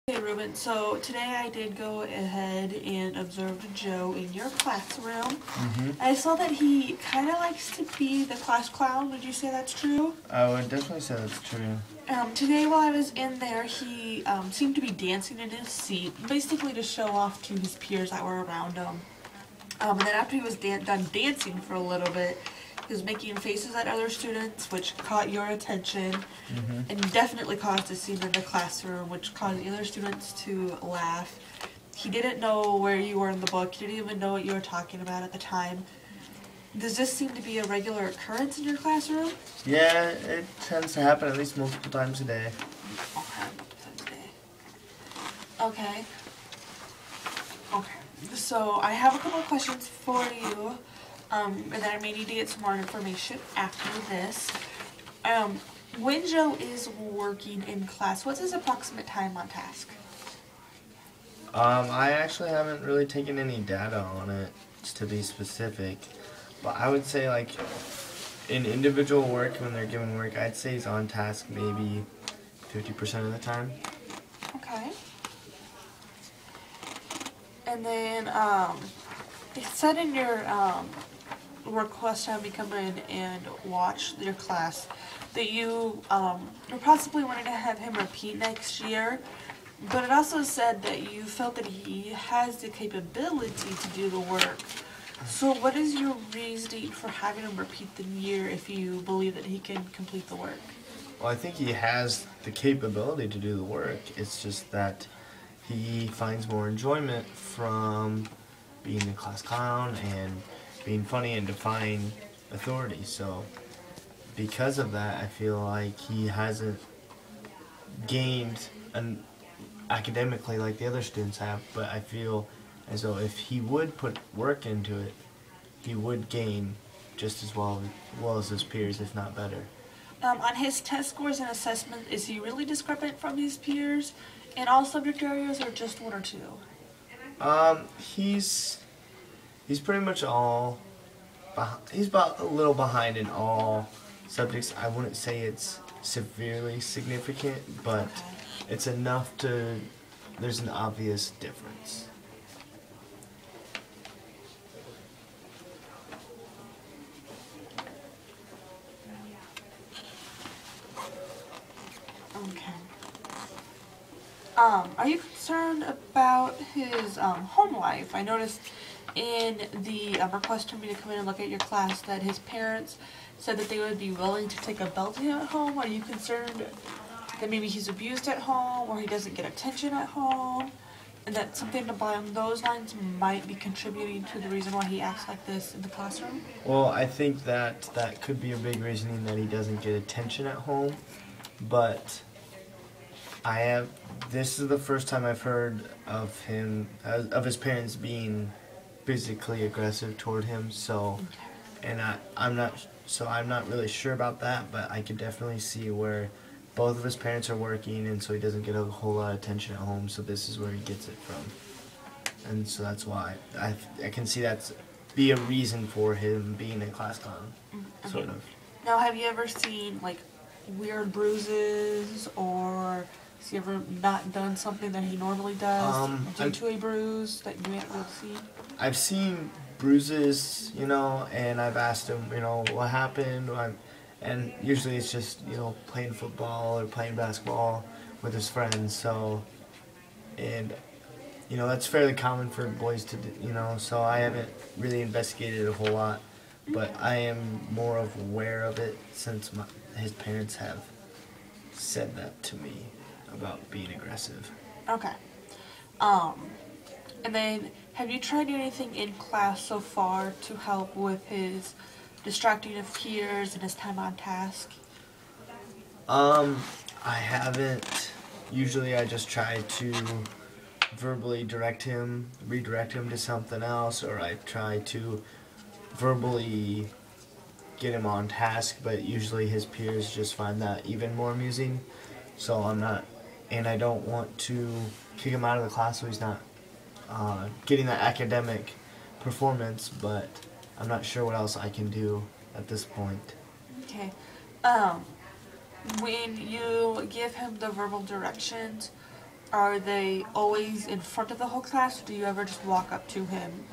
Hey Ruben, so today I did go ahead and observe Joe in your classroom. I saw that he kind of likes to be the class clown. Would you say that's true? I would definitely say that's true. Today while I was in there, he seemed to be dancing in his seat, basically to show off to his peers that were around him. And then after he was done dancing for a little bit, he was making faces at other students, which caught your attention, and definitely caused a scene in the classroom, which caused the other students to laugh. He didn't know where you were in the book. He didn't even know what you were talking about at the time. Does this seem to be a regular occurrence in your classroom? Yeah, it tends to happen at least multiple times a day. Okay. So I have a couple of questions for you, and then I may need to get some more information after this. When Joe is working in class, what's his approximate time on task? I actually haven't really taken any data on it, to be specific. But I would say, like, in individual work, when they're given work, I'd say he's on task maybe 50% of the time. Okay. And then, it said in your request to have me come in and watch your class that you were possibly wanting to have him repeat next year, but it also said that you felt that he has the capability to do the work. So what is your reasoning for having him repeat the year if you believe that he can complete the work? Well, I think he has the capability to do the work. It's just that he finds more enjoyment from being the class clown and being funny and defying authority. So because of that, I feel like he hasn't gained academically like the other students have, but I feel as though if he would put work into it, he would gain just as well as his peers, if not better. On his test scores and assessment, is he really discrepant from his peers in all subject areas or just one or two? He's pretty much all. He's about a little behind in all subjects. I wouldn't say it's severely significant, but it's enough to. There's an obvious difference. Okay. Are you concerned about his home life? I noticed in the request for me to come in and look at your class that his parents said that they would be willing to take a bell to him at home. Are you concerned that maybe he's abused at home or he doesn't get attention at home, and that something along those lines might be contributing to the reason why he acts like this in the classroom? Well, I think that could be a big reasoning that he doesn't get attention at home, but this is the first time I've heard of his parents being physically aggressive toward him, so, and I'm not really sure about that, but I could definitely see where both of his parents are working, and so he doesn't get a whole lot of attention at home, so this is where he gets it from. And so that's why I can see that's be a reason for him being a class clown, sort of. Now, have you ever seen, like, weird bruises, or has he ever not done something that he normally does due to a bruise that you haven't really seen? I've seen bruises, and I've asked him, what happened, and usually it's just, playing football or playing basketball with his friends, so, and, that's fairly common for boys to do, so I haven't really investigated a whole lot, but I am more aware of it since his parents have said that to me about being aggressive. Okay. And then, have you tried anything in class so far to help with his distracting of peers and his time on task? I haven't. Usually I just try to verbally redirect him to something else, or I try to verbally get him on task, but usually his peers just find that even more amusing, so I don't want to kick him out of the class so he's not getting that academic performance, but I'm not sure what else I can do at this point. Okay. When you give him the verbal directions, Are they always in front of the whole class, or do you ever just walk up to him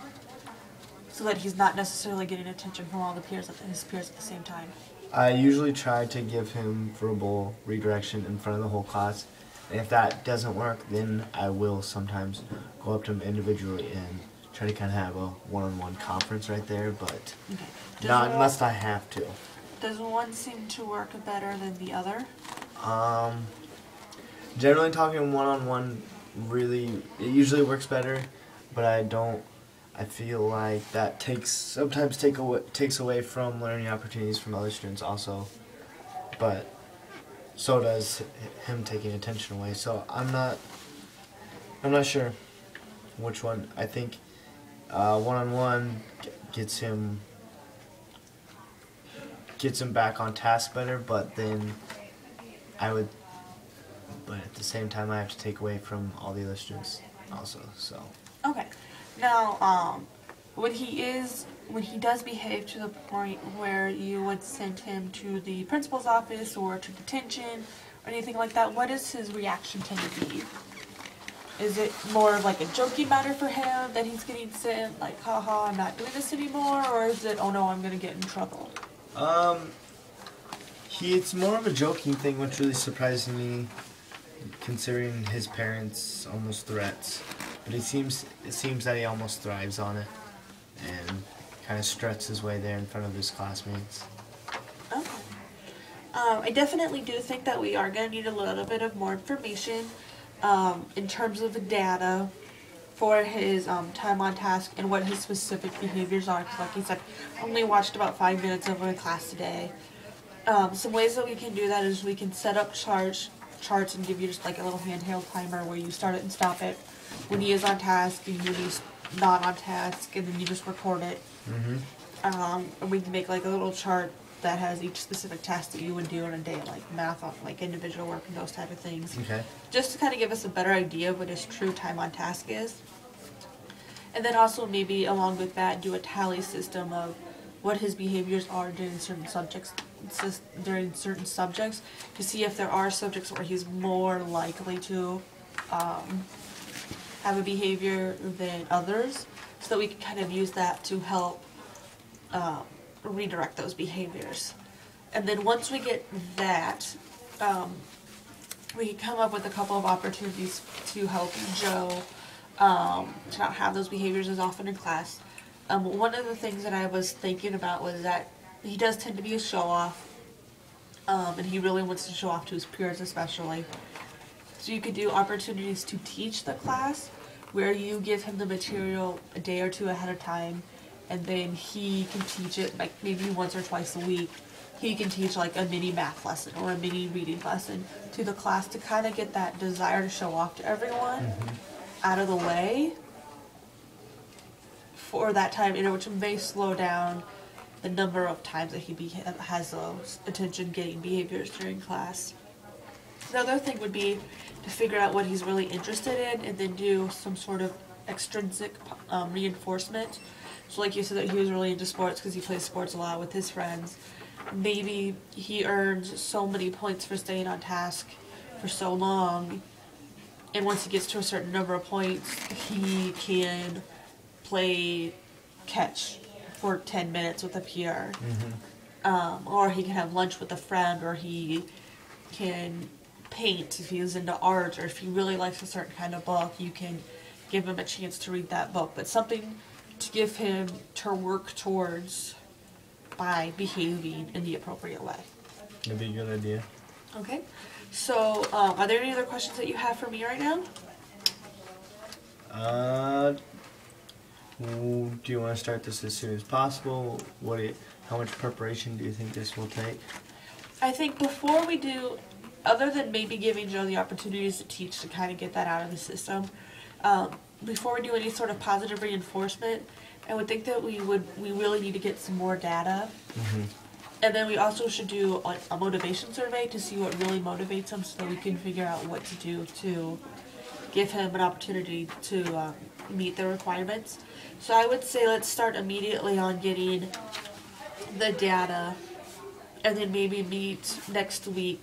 so that he's not necessarily getting attention from all his peers at the same time? I usually try to give him verbal redirection in front of the whole class. And if that doesn't work, then I will sometimes go up to him individually and try to kind of have a one-on-one conference right there, but Okay. not unless I have to. Does one seem to work better than the other? Generally talking one-on-one it usually works better, but I feel like that sometimes takes away from learning opportunities from other students also, but so does him taking attention away. So I'm not sure which one. I think one-on-one gets him back on task better, but then but at the same time I have to take away from all the other students also. So Okay. Now, when he does behave to the point where you would send him to the principal's office or to detention or anything like that, what is his reaction tend to be? Is it more of like a joking matter for him that he's getting sent, like, haha, I'm not doing this anymore, or is it, oh no, I'm gonna get in trouble? it's more of a joking thing, which really surprised me, considering his parents' almost threats. But it seems that he almost thrives on it, and kind of struts his way there in front of his classmates. Okay. I definitely do think that we are going to need a little bit of more information in terms of the data for his time on task and what his specific behaviors are. Because like he said, I only watched about 5 minutes of a class today. Some ways that we can do that is we can set up charts and give you just like a little handheld timer where you start it and stop it when he is on task and when he's not on task, and then you just record it. And we can make like a little chart that has each specific task that you would do in a day, like math, like individual work and those type of things. Okay. Just to kind of give us a better idea of what his true time on task is. And then also maybe along with that do a tally system of what his behaviors are during certain subjects to see if there are subjects where he's more likely to have a behavior than others, so that we can kind of use that to help redirect those behaviors. And then once we get that, we can come up with a couple of opportunities to help Joe to not have those behaviors as often in class. One of the things that I was thinking about was that he does tend to be a show-off, and he really wants to show off to his peers especially. So you could do opportunities to teach the class where you give him the material a day or two ahead of time, and then he can teach it like maybe once or twice a week. He can teach like a mini math lesson or a mini reading lesson to the class to kind of get that desire to show off to everyone out of the way for that time, which may slow down the number of times that he has those attention-getting behaviors during class. The other thing would be to figure out what he's really interested in and then do some sort of extrinsic reinforcement. So like you said that he was really into sports because he plays sports a lot with his friends. Maybe he earns so many points for staying on task for so long, and once he gets to a certain number of points, he can play catch for 10 minutes with a peer. Or he can have lunch with a friend, or he can paint if he's into art, or if he really likes a certain kind of book, you can give him a chance to read that book. But something to give him to work towards by behaving in the appropriate way. That'd be a good idea. Okay. So, are there any other questions that you have for me right now? Do you want to start this as soon as possible? How much preparation do you think this will take? I think before we do, other than maybe giving Joe the opportunities to teach to kind of get that out of the system, before we do any sort of positive reinforcement, I would think that we really need to get some more data. And then we also should do a motivation survey to see what really motivates him, so that we can figure out what to do to give him an opportunity to meet the requirements. So I would say let's start immediately on getting the data, and then maybe meet next week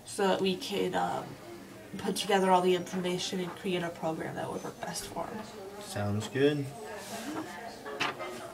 so that we can put together all the information and create a program that would work best for him. Sounds good.